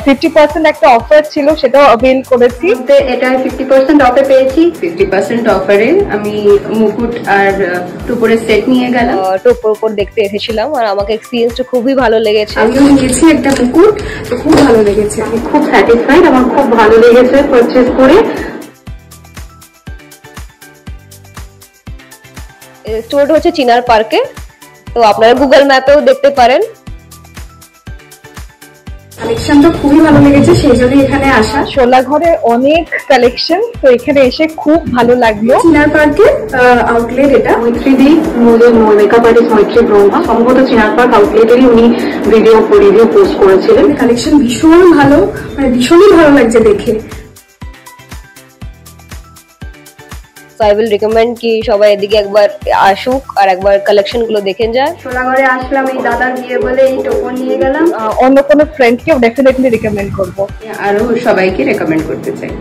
50% একটা অফার ছিল, সেটাও অ্যাভেল করেছি। এটা 50% অফে পেয়েছি। 50% অফারে আমি মুকুট আর টুপোরের সেট নিয়ে গেলাম। টোপর দেখতে এসেছিলাম আর আমাকে এক্সপিরিয়েন্সটা খুবই ভালো লেগেছে। আমিও নিয়েছি একটা মুকুট, তো খুব ভালো লেগেছে, আমি খুব স্যাটিসফাইড, আমার খুব ভালো লেগেছে পারচেজ করে। স্টোরটা হচ্ছে চিনার পার্কে, তো আপনারা গুগল ম্যাপেও দেখতে পারেন। কালেকশনটা খুবই ভালো লেগেছে, সেই জন্য এখানে আসা। শোলাঘরে অনেক কালেকশন, তো এখানে এসে খুব ভালো লাগলো। চিনার পার্কে আউটলেট এটা, মৈত্রীদি মেকআপ আর্টিস্ট মৈত্রী ব্রহ্মা, সম্ভবত চিনার পার্ক আউটলেটেরই উনি রিভিউ পোস্ট করেছিলেন। কালেকশন ভীষণ ভালো, মানে ভীষণই ভালো লাগছে দেখে। So I will recommend কি সবাই এদিকে একবার আসুক আর একবার কালেকশন গুলো দেখে যায়। শোলাঘরে আসলাম, এই দাদা গিয়ে বলে এই টোপর নিয়ে গেলাম। অন্য কোনো ফ্রেন্ডকেও ডেফিনেটলি রিকমেন্ড করবো, আরো সবাইকে রেকমেন্ড করতে চাই।